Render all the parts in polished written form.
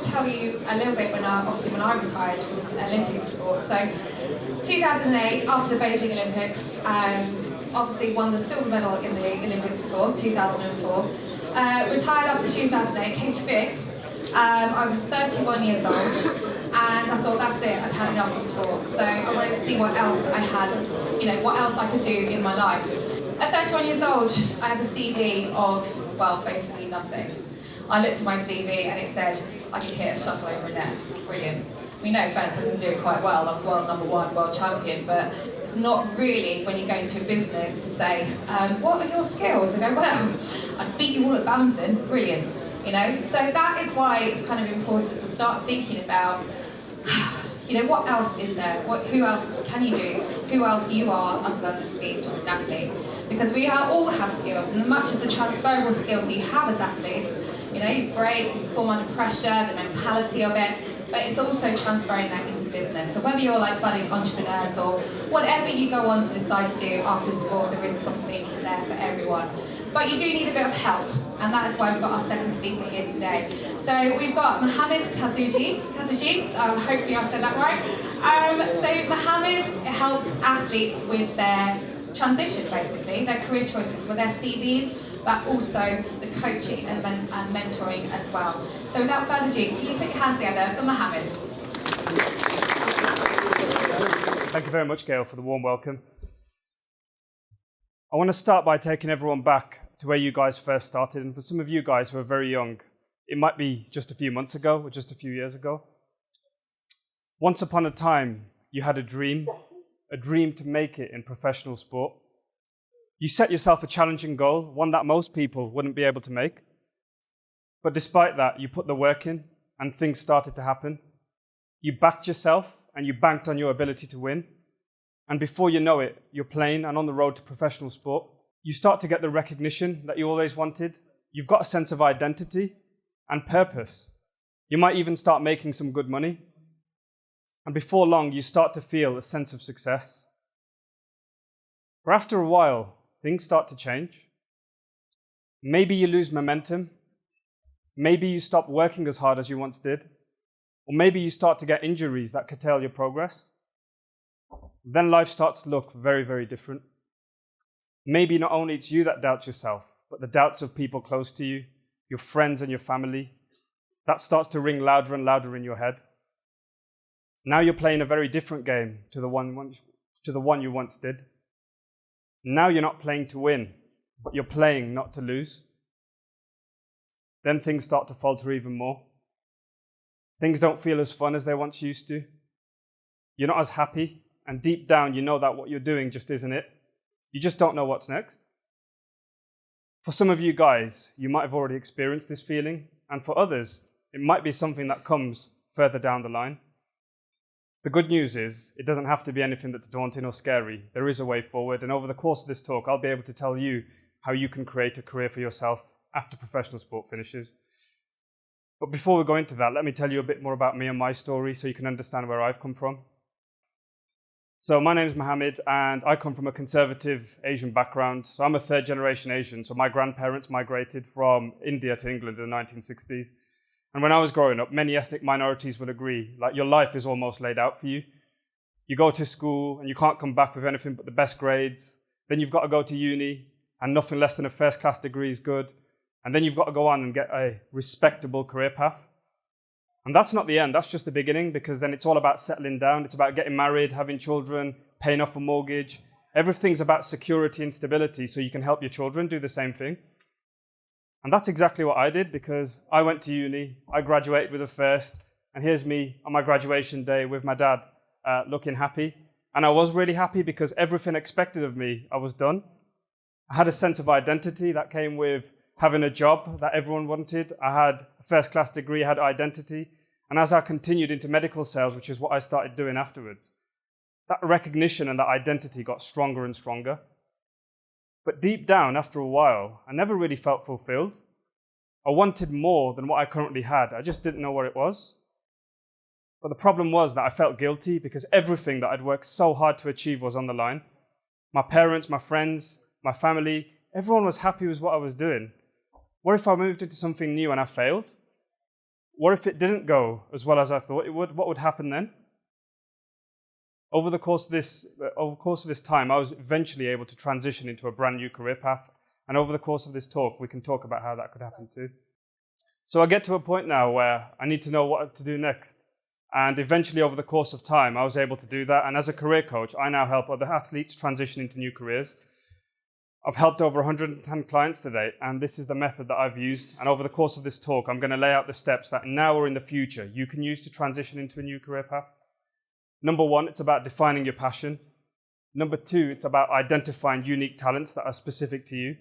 to tell you a little bit when I retired from Olympic sport. So 2008, after the Beijing Olympics, obviously won the silver medal in the Olympics before, 2004. Retired after 2008, came fifth. I was 31 years old, and I thought, that's it, I've had enough of sport. So I wanted to see what else I had, what else I could do in my life. At 31 years old, I had a CV of, well, basically nothing. I looked at my CV and it said, I could hit a shuttle over a net. Brilliant. We know first I can do it quite well. I was #1 world champion, but it's not really when you go into a business to say, what are your skills? And go, well, I beat you all at balancing. Brilliant. So that is why it's kind of important to start thinking about, what else is there? Who else can you do? Who else you are other than being just an athlete? Because we all have skills, and as much as the transferable skills you have as athletes, you're great, you perform under pressure, the mentality of it, but it's also transferring that into business. So whether you're like budding entrepreneurs or whatever you go on to decide to do after sport, there is something there for everyone. But you do need a bit of help, and that is why we've got our second speaker here today. So we've got Mohammed Kasujee, hopefully I said that right. So Mohammed helps athletes with their transition, basically, their career choices for their CVs, but also the coaching and mentoring as well. So without further ado, can you put your hands together for Mohammed? Thank you very much, Gail, for the warm welcome. I want to start by taking everyone back to where you guys first started. And for some of you guys who are very young, it might be just a few months ago or just a few years ago. Once upon a time, you had a dream to make it in professional sport. You set yourself a challenging goal, one that most people wouldn't be able to make. But despite that, you put the work in and things started to happen. You backed yourself and you banked on your ability to win. And before you know it, you're playing and on the road to professional sport. You start to get the recognition that you always wanted. You've got a sense of identity and purpose. You might even start making some good money. And before long, you start to feel a sense of success. But after a while, things start to change. Maybe you lose momentum. Maybe you stop working as hard as you once did. Or maybe you start to get injuries that curtail your progress. Then life starts to look very, very different. Maybe not only it's you that doubts yourself, but the doubts of people close to you, your friends and your family, that starts to ring louder and louder in your head. Now you're playing a very different game to the one you once did. Now you're not playing to win, but you're playing not to lose. Then things start to falter even more. Things don't feel as fun as they once used to. You're not as happy, and deep down you know that what you're doing just isn't it. You just don't know what's next. For some of you guys, you might have already experienced this feeling, and for others, it might be something that comes further down the line. The good news is, it doesn't have to be anything that's daunting or scary. There is a way forward, and over the course of this talk, I'll be able to tell you how you can create a career for yourself after professional sport finishes. But before we go into that, let me tell you a bit more about me and my story so you can understand where I've come from. So my name is Mohammed, and I come from a conservative Asian background. So I'm a third generation Asian. So my grandparents migrated from India to England in the 1960s. And when I was growing up, many ethnic minorities would agree, like your life is almost laid out for you. You go to school and you can't come back with anything but the best grades. Then you've got to go to uni and nothing less than a first class degree is good. And then you've got to go on and get a respectable career path. And that's not the end, that's just the beginning, because then it's all about settling down. It's about getting married, having children, paying off a mortgage. Everything's about security and stability so you can help your children do the same thing. And that's exactly what I did, because I went to uni, I graduated with a first, and here's me on my graduation day with my dad looking happy. And I was really happy because everything expected of me, I was done. I had a sense of identity that came with having a job that everyone wanted. I had a first-class degree, I had identity. And as I continued into medical sales, which is what I started doing afterwards, that recognition and that identity got stronger and stronger. But deep down, after a while, I never really felt fulfilled. I wanted more than what I currently had. I just didn't know what it was. But the problem was that I felt guilty because everything that I'd worked so hard to achieve was on the line. My parents, my friends, my family, everyone was happy with what I was doing. What if I moved into something new and I failed? What if it didn't go as well as I thought it would? What would happen then? Over the course of this time, I was eventually able to transition into a brand new career path. And over the course of this talk, we can talk about how that could happen too. So I get to a point now where I need to know what to do next. And eventually, over the course of time, I was able to do that. And as a career coach, I now help other athletes transition into new careers. I've helped over 110 clients to date, and this is the method that I've used. And over the course of this talk, I'm going to lay out the steps that now or in the future you can use to transition into a new career path. Number 1, it's about defining your passion. Number 2, it's about identifying unique talents that are specific to you.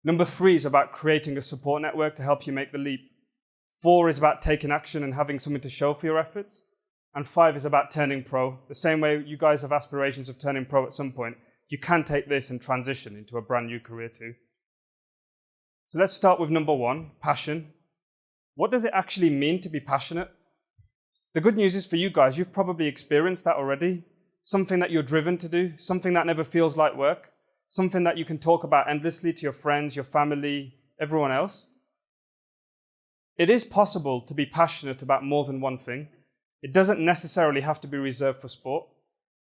Number 3 is about creating a support network to help you make the leap. 4 is about taking action and having something to show for your efforts. And 5 is about turning pro. The same way you guys have aspirations of turning pro at some point, you can take this and transition into a brand new career too. So let's start with number 1, passion. What does it actually mean to be passionate? The good news is for you guys, you've probably experienced that already. Something that you're driven to do, something that never feels like work, something that you can talk about endlessly to your friends, your family, everyone else. It is possible to be passionate about more than one thing. It doesn't necessarily have to be reserved for sport.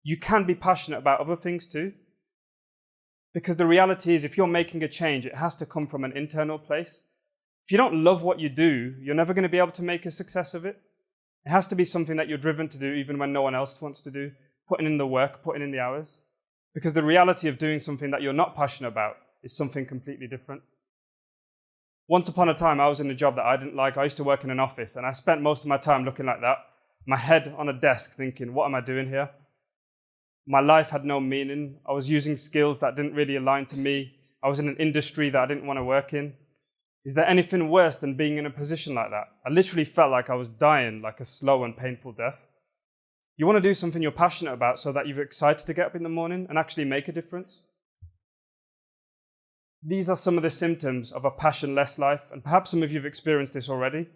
You can be passionate about other things too. Because the reality is, if you're making a change, it has to come from an internal place. If you don't love what you do, you're never going to be able to make a success of it. It has to be something that you're driven to do, even when no one else wants to do, putting in the work, putting in the hours. Because the reality of doing something that you're not passionate about is something completely different. Once upon a time, I was in a job that I didn't like. I used to work in an office, and I spent most of my time looking like that, my head on a desk thinking, what am I doing here? My life had no meaning. I was using skills that didn't really align to me. I was in an industry that I didn't want to work in. Is there anything worse than being in a position like that? I literally felt like I was dying, like a slow and painful death. You want to do something you're passionate about so that you're excited to get up in the morning and actually make a difference. These are some of the symptoms of a passionless life, and perhaps some of you have experienced this already.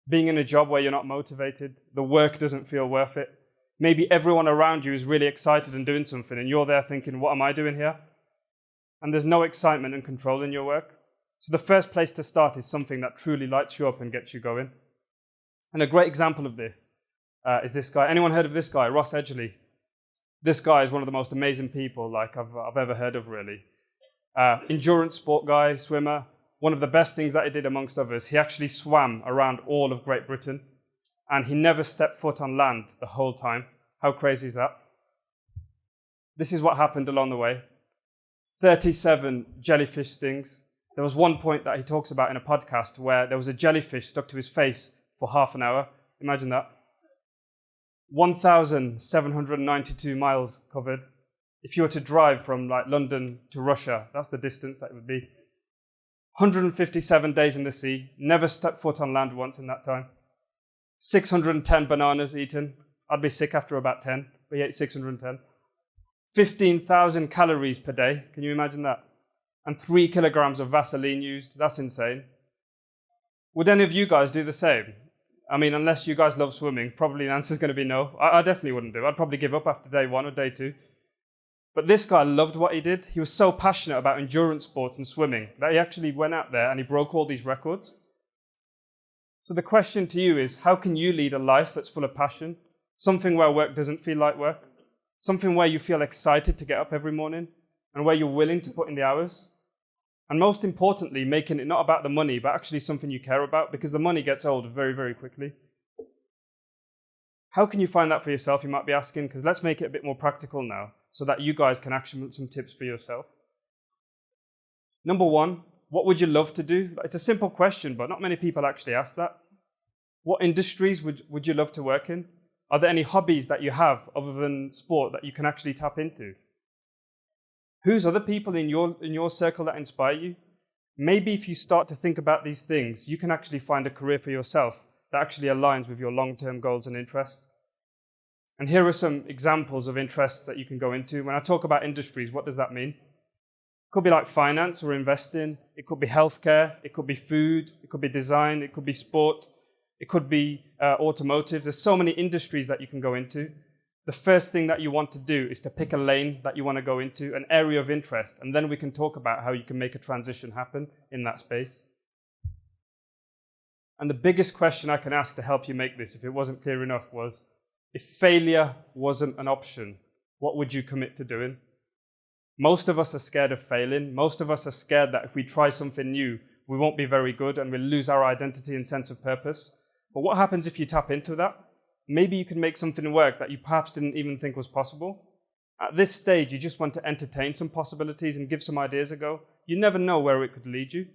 Being in a job where you're not motivated, the work doesn't feel worth it. Maybe everyone around you is really excited and doing something, and you're there thinking, what am I doing here? And there's no excitement and control in your work. So the first place to start is something that truly lights you up and gets you going. And a great example of this is this guy. Anyone heard of this guy, Ross Edgley? This guy is one of the most amazing people I've ever heard of, really. Endurance sport guy, swimmer. One of the best things that he did, amongst others, he actually swam around all of Great Britain, and he never stepped foot on land the whole time. How crazy is that? This is what happened along the way. 37 jellyfish stings. There was one point that he talks about in a podcast where there was a jellyfish stuck to his face for half an hour. Imagine that. 1,792 miles covered. If you were to drive from London to Russia, that's the distance that it would be. 157 days in the sea, never stepped foot on land once in that time. 610 bananas eaten. I'd be sick after about 10, but he ate 610. 15,000 calories per day. Can you imagine that? And 3 kilograms of Vaseline used. That's insane. Would any of you guys do the same? I mean, unless you guys love swimming, probably the answer is going to be no. I definitely wouldn't do it. I'd probably give up after day 1 or day 2. But this guy loved what he did. He was so passionate about endurance sport and swimming that he actually went out there and he broke all these records. So the question to you is, how can you lead a life that's full of passion? Something where work doesn't feel like work. Something where you feel excited to get up every morning and where you're willing to put in the hours. And most importantly, making it not about the money, but actually something you care about, because the money gets old very, very quickly. How can you find that for yourself, you might be asking? Because let's make it a bit more practical now, so that you guys can actually some tips for yourself. Number 1, what would you love to do? It's a simple question, but not many people actually ask that. What industries would you love to work in? Are there any hobbies that you have other than sport that you can actually tap into? Who's other people in your circle that inspire you? Maybe if you start to think about these things, you can actually find a career for yourself that actually aligns with your long-term goals and interests. And here are some examples of interests that you can go into. When I talk about industries, what does that mean? It could be like finance or investing. It could be healthcare. It could be food. It could be design. It could be sport. It could be automotive. There's so many industries that you can go into. The first thing that you want to do is to pick a lane that you want to go into, an area of interest, and then we can talk about how you can make a transition happen in that space. And the biggest question I can ask to help you make this, if it wasn't clear enough, was, if failure wasn't an option, what would you commit to doing? Most of us are scared of failing. Most of us are scared that if we try something new, we won't be very good and we'll lose our identity and sense of purpose. But what happens if you tap into that? Maybe you can make something work that you perhaps didn't even think was possible. At this stage, you just want to entertain some possibilities and give some ideas a go. You never know where it could lead you.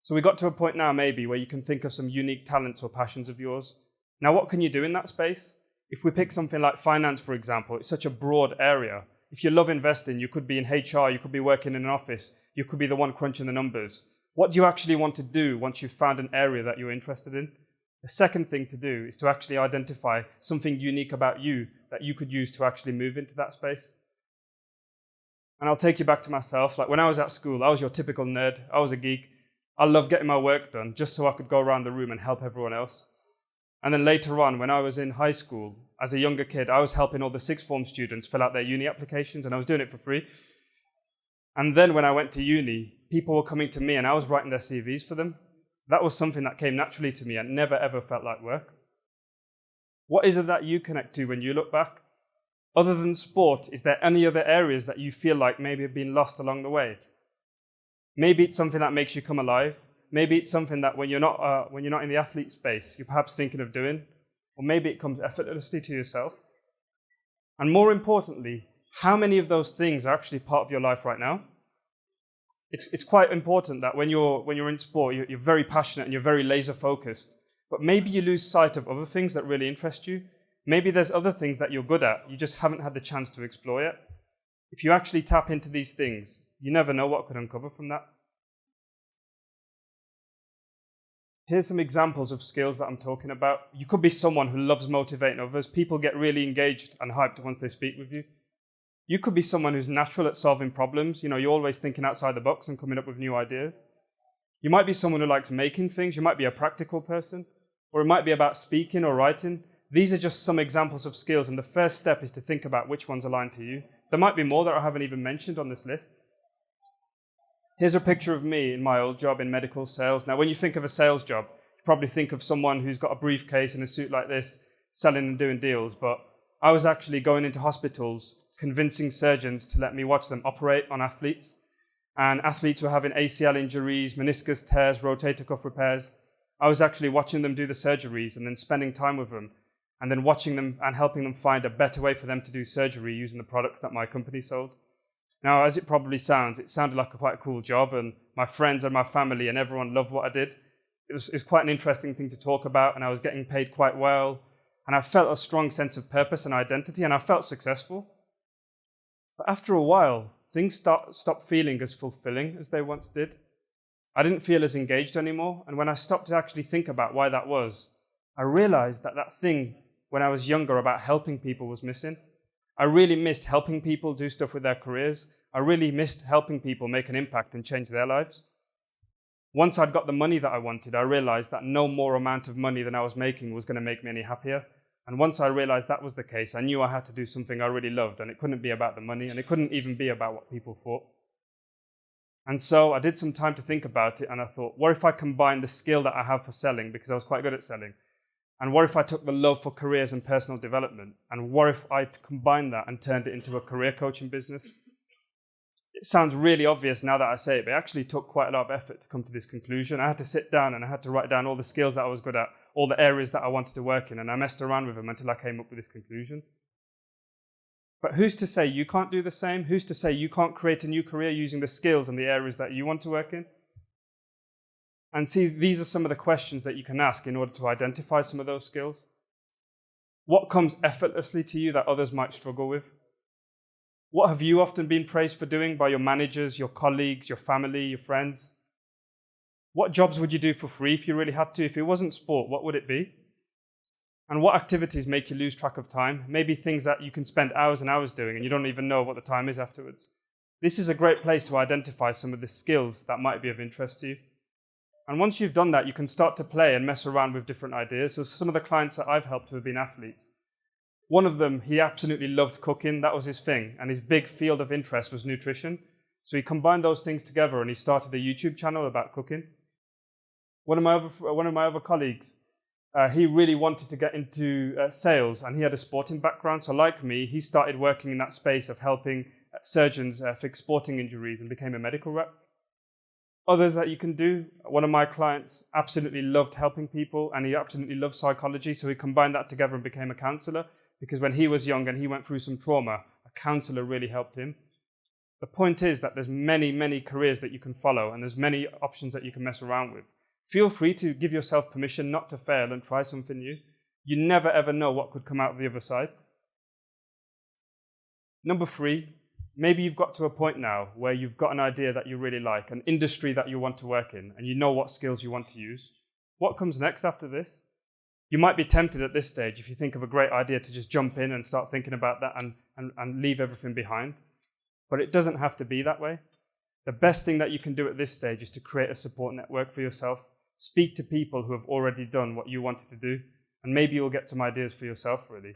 So we got to a point now maybe where you can think of some unique talents or passions of yours. Now, what can you do in that space? If we pick something like finance, for example, it's such a broad area. If you love investing, you could be in HR, you could be working in an office, you could be the one crunching the numbers. What do you actually want to do once you've found an area that you're interested in? The second thing to do is to actually identify something unique about you that you could use to actually move into that space. And I'll take you back to myself. Like when I was at school, I was your typical nerd. I was a geek. I loved getting my work done just so I could go around the room and help everyone else. And then later on, when I was in high school, as a younger kid, I was helping all the sixth form students fill out their uni applications, and I was doing it for free. And then when I went to uni, people were coming to me and I was writing their CVs for them. That was something that came naturally to me and never ever felt like work. What is it that you connect to when you look back? Other than sport, is there any other areas that you feel like maybe have been lost along the way? Maybe it's something that makes you come alive. Maybe it's something that when you're not in the athlete space, you're perhaps thinking of doing. Or maybe it comes effortlessly to yourself. And more importantly, how many of those things are actually part of your life right now? It's quite important that when you're in sport, you're very passionate and you're very laser focused. But maybe you lose sight of other things that really interest you. Maybe there's other things that you're good at, you just haven't had the chance to explore yet. If you actually tap into these things, you never know what could uncover from that. Here's some examples of skills that I'm talking about. You could be someone who loves motivating others. People get really engaged and hyped once they speak with you. You could be someone who's natural at solving problems. You're always thinking outside the box and coming up with new ideas. You might be someone who likes making things. You might be a practical person. Or it might be about speaking or writing. These are just some examples of skills, and the first step is to think about which ones align to you. There might be more that I haven't even mentioned on this list. Here's a picture of me in my old job in medical sales. Now, when you think of a sales job, you probably think of someone who's got a briefcase and a suit like this, selling and doing deals. But I was actually going into hospitals, convincing surgeons to let me watch them operate on athletes. And athletes were having ACL injuries, meniscus tears, rotator cuff repairs. I was actually watching them do the surgeries and then spending time with them and then watching them and helping them find a better way for them to do surgery using the products that my company sold. Now, as it probably sounds, it sounded like quite a cool job, and my friends and my family and everyone loved what I did. It was quite an interesting thing to talk about, and I was getting paid quite well, and I felt a strong sense of purpose and identity, and I felt successful. But after a while, things stopped feeling as fulfilling as they once did. I didn't feel as engaged anymore, and when I stopped to actually think about why that was, I realized that thing when I was younger about helping people was missing. I really missed helping people do stuff with their careers. I really missed helping people make an impact and change their lives. Once I'd got the money that I wanted, I realized that no more amount of money than I was making was going to make me any happier. And once I realized that was the case, I knew I had to do something I really loved, and it couldn't be about the money, and it couldn't even be about what people thought. And so I did some time to think about it, and I thought, what if I combine the skill that I have for selling, because I was quite good at selling, and what if I took the love for careers and personal development, and what if I combined that and turned it into a career coaching business? It sounds really obvious now that I say it, but it actually took quite a lot of effort to come to this conclusion. I had to sit down and I had to write down all the skills that I was good at, all the areas that I wanted to work in, and I messed around with them until I came up with this conclusion. But who's to say you can't do the same? Who's to say you can't create a new career using the skills and the areas that you want to work in? And see, these are some of the questions that you can ask in order to identify some of those skills. What comes effortlessly to you that others might struggle with? What have you often been praised for doing by your managers, your colleagues, your family, your friends? What jobs would you do for free if you really had to? If it wasn't sport, what would it be? And what activities make you lose track of time? Maybe things that you can spend hours and hours doing and you don't even know what the time is afterwards. This is a great place to identify some of the skills that might be of interest to you. And once you've done that, you can start to play and mess around with different ideas. So some of the clients that I've helped who have been athletes, one of them, he absolutely loved cooking. That was his thing. And his big field of interest was nutrition. So he combined those things together and he started a YouTube channel about cooking. One of my other colleagues, he really wanted to get into sales, and he had a sporting background. So like me, he started working in that space of helping surgeons fix sporting injuries and became a medical rep. Others that you can do, one of my clients absolutely loved helping people, and he absolutely loved psychology. So he combined that together and became a counselor, because when he was young and he went through some trauma, a counselor really helped him. The point is that there's many, many careers that you can follow, and there's many options that you can mess around with. Feel free to give yourself permission not to fail and try something new. You never ever know what could come out of the other side. Number 3, maybe you've got to a point now where you've got an idea that you really like, an industry that you want to work in, and you know what skills you want to use. What comes next after this? You might be tempted at this stage, if you think of a great idea, to just jump in and start thinking about that and leave everything behind. But it doesn't have to be that way. The best thing that you can do at this stage is to create a support network for yourself. Speak to people who have already done what you wanted to do, and maybe you'll get some ideas for yourself, really.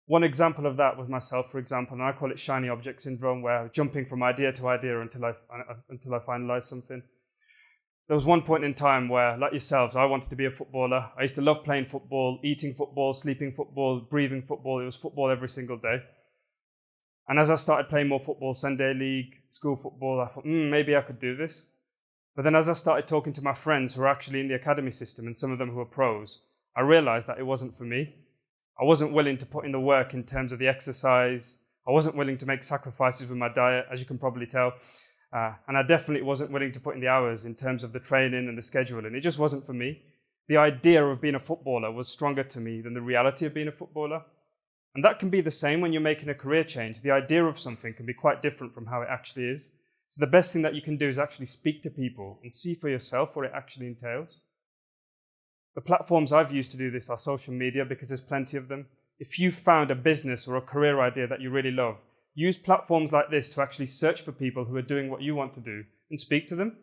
One example of that was myself, for example, and I call it shiny object syndrome, where I'm jumping from idea to idea until I finalize something. There was one point in time where, like yourselves, I wanted to be a footballer. I used to love playing football, eating football, sleeping football, breathing football. It was football every single day. And as I started playing more football, Sunday league, school football, I thought, maybe I could do this. But then as I started talking to my friends who are actually in the academy system, and some of them who are pros, I realized that it wasn't for me. I wasn't willing to put in the work in terms of the exercise. I wasn't willing to make sacrifices with my diet, as you can probably tell. And I definitely wasn't willing to put in the hours in terms of the training and the scheduling. It just wasn't for me. The idea of being a footballer was stronger to me than the reality of being a footballer. And that can be the same when you're making a career change. The idea of something can be quite different from how it actually is. So the best thing that you can do is actually speak to people and see for yourself what it actually entails. The platforms I've used to do this are social media, because there's plenty of them. If you found a business or a career idea that you really love, use platforms like this to actually search for people who are doing what you want to do and speak to them.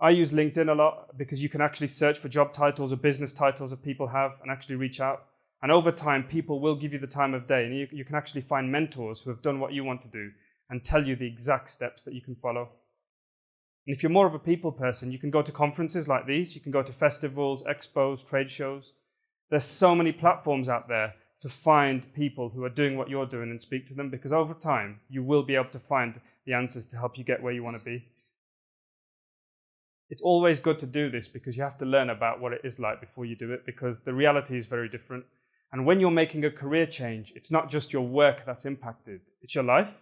I use LinkedIn a lot because you can actually search for job titles or business titles that people have and actually reach out. And over time, people will give you the time of day, and you can actually find mentors who have done what you want to do and tell you the exact steps that you can follow. And if you're more of a people person, you can go to conferences like these. You can go to festivals, expos, trade shows. There's so many platforms out there to find people who are doing what you're doing and speak to them, because over time, you will be able to find the answers to help you get where you want to be. It's always good to do this because you have to learn about what it is like before you do it, because the reality is very different. And when you're making a career change, it's not just your work that's impacted. It's your life,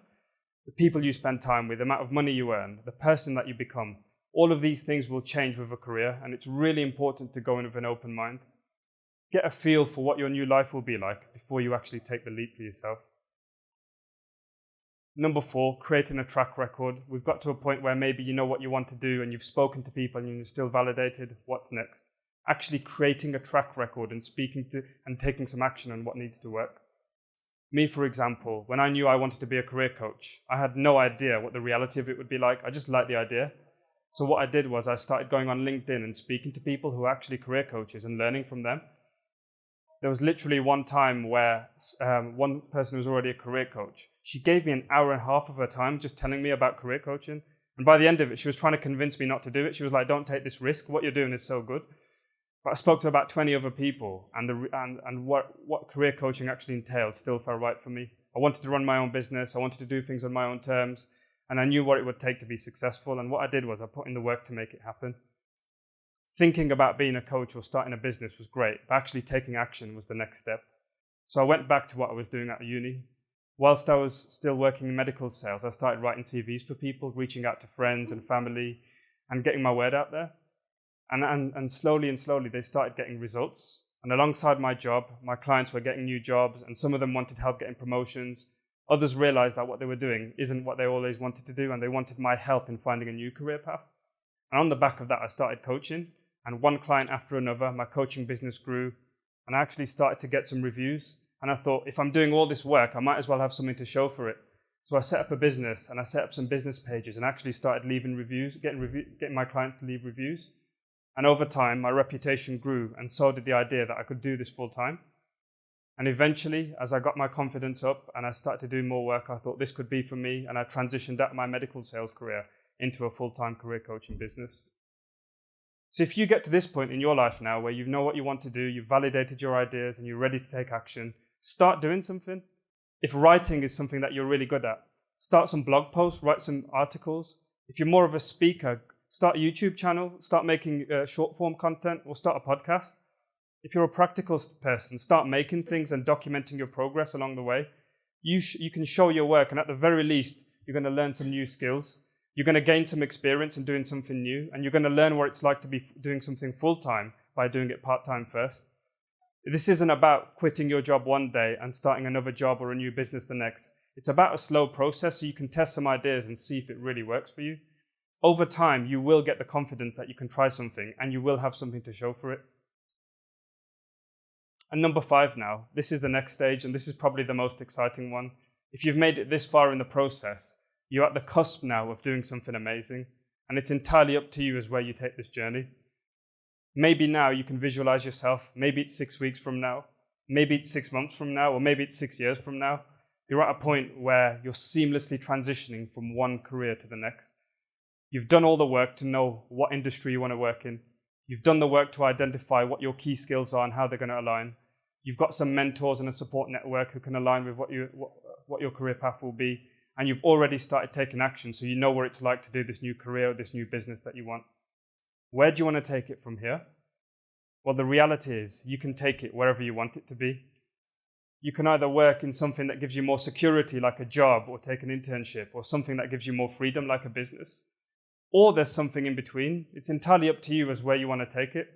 the people you spend time with, the amount of money you earn, the person that you become. All of these things will change with a career, and it's really important to go in with an open mind. Get a feel for what your new life will be like before you actually take the leap for yourself. Number 4, creating a track record. We've got to a point where maybe you know what you want to do and you've spoken to people and you're still validated. What's next? Actually creating a track record and speaking to and taking some action on what needs to work. Me, for example, when I knew I wanted to be a career coach, I had no idea what the reality of it would be like. I just liked the idea. So what I did was I started going on LinkedIn and speaking to people who are actually career coaches and learning from them. There was literally one time where one person who was already a career coach, she gave me an hour and a half of her time just telling me about career coaching. And by the end of it, she was trying to convince me not to do it. She was like, don't take this risk. What you're doing is so good. But I spoke to about 20 other people, and what career coaching actually entails still felt right for me. I wanted to run my own business. I wanted to do things on my own terms. And I knew what it would take to be successful. And what I did was I put in the work to make it happen. Thinking about being a coach or starting a business was great, but actually taking action was the next step. So I went back to what I was doing at uni. Whilst I was still working in medical sales, I started writing CVs for people, reaching out to friends and family, and getting my word out there. And slowly they started getting results. And alongside my job, my clients were getting new jobs, and some of them wanted help getting promotions. Others realized that what they were doing isn't what they always wanted to do, and they wanted my help in finding a new career path. And on the back of that, I started coaching, and one client after another, my coaching business grew, and I actually started to get some reviews. And I thought, if I'm doing all this work, I might as well have something to show for it. So I set up a business, and I set up some business pages, and actually started leaving reviews, getting my clients to leave reviews. And over time, my reputation grew, and so did the idea that I could do this full time. And eventually, as I got my confidence up and I started to do more work, I thought this could be for me, and I transitioned out of my medical sales career into a full-time career coaching business. So if you get to this point in your life now where you know what you want to do, you've validated your ideas and you're ready to take action, start doing something. If writing is something that you're really good at, start some blog posts, write some articles. If you're more of a speaker, start a YouTube channel, start making short form content, or start a podcast. If you're a practical person, start making things and documenting your progress along the way. You can show your work, and at the very least, you're going to learn some new skills. You're going to gain some experience in doing something new, and you're going to learn what it's like to be doing something full-time by doing it part-time first. This isn't about quitting your job one day and starting another job or a new business the next. It's about a slow process so you can test some ideas and see if it really works for you. Over time, you will get the confidence that you can try something and you will have something to show for it. And number 5 now, this is the next stage, and this is probably the most exciting one. If you've made it this far in the process, you're at the cusp now of doing something amazing, and it's entirely up to you as where you take this journey. Maybe now you can visualize yourself, maybe it's 6 weeks from now, maybe it's 6 months from now, or maybe it's 6 years from now. You're at a point where you're seamlessly transitioning from one career to the next. You've done all the work to know what industry you want to work in. You've done the work to identify what your key skills are and how they're going to align. You've got some mentors and a support network who can align with what your career path will be. And you've already started taking action, so you know what it's like to do this new career or this new business that you want. Where do you want to take it from here? Well, the reality is you can take it wherever you want it to be. You can either work in something that gives you more security, like a job, or take an internship, or something that gives you more freedom, like a business. Or there's something in between. It's entirely up to you as where you want to take it.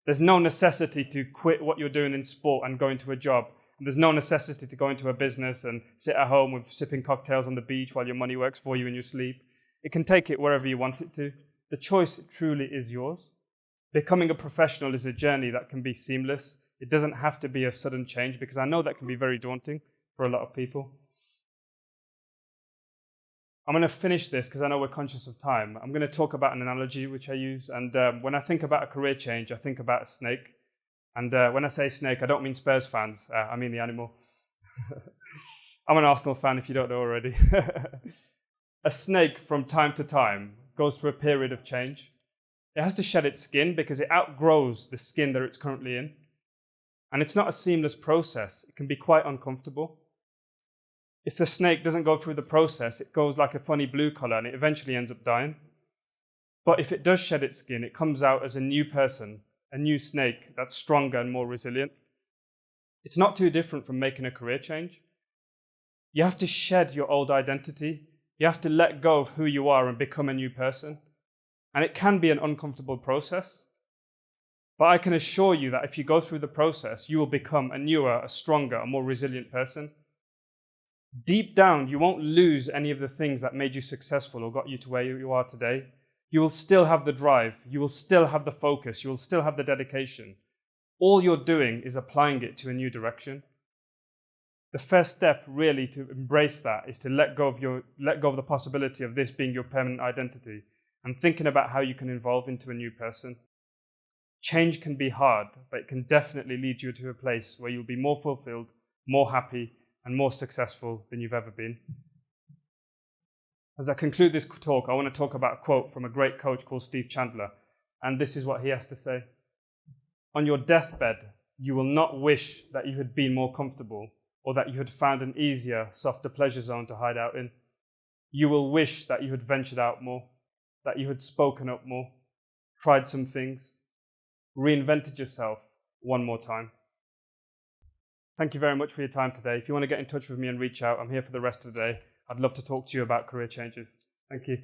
There's no necessity to quit what you're doing in sport and go into a job. And there's no necessity to go into a business and sit at home with sipping cocktails on the beach while your money works for you in your sleep. It can take it wherever you want it to. The choice truly is yours. Becoming a professional is a journey that can be seamless. It doesn't have to be a sudden change, because I know that can be very daunting for a lot of people. I'm going to finish this because I know we're conscious of time. I'm going to talk about an analogy which I use. And when I think about a career change, I think about a snake. And when I say snake, I don't mean Spurs fans. I mean the animal. I'm an Arsenal fan, if you don't know already. A snake, from time to time, goes through a period of change. It has to shed its skin because it outgrows the skin that it's currently in. And it's not a seamless process. It can be quite uncomfortable. If the snake doesn't go through the process, it goes like a funny blue color and it eventually ends up dying. But if it does shed its skin, it comes out as a new person, a new snake that's stronger and more resilient. It's not too different from making a career change. You have to shed your old identity. You have to let go of who you are and become a new person. And it can be an uncomfortable process. But I can assure you that if you go through the process, you will become a newer, a stronger, a more resilient person. Deep down, you won't lose any of the things that made you successful or got you to where you are today. You will still have the drive. You will still have the focus. You will still have the dedication. All you're doing is applying it to a new direction. The first step really to embrace that is to let go of the possibility of this being your permanent identity and thinking about how you can evolve into a new person. Change can be hard, but it can definitely lead you to a place where you'll be more fulfilled, more happy, and more successful than you've ever been. As I conclude this talk, I want to talk about a quote from a great coach called Steve Chandler, and this is what he has to say. On your deathbed, you will not wish that you had been more comfortable or that you had found an easier, softer pleasure zone to hide out in. You will wish that you had ventured out more, that you had spoken up more, tried some things, reinvented yourself one more time. Thank you very much for your time today. If you want to get in touch with me and reach out, I'm here for the rest of the day. I'd love to talk to you about career changes. Thank you.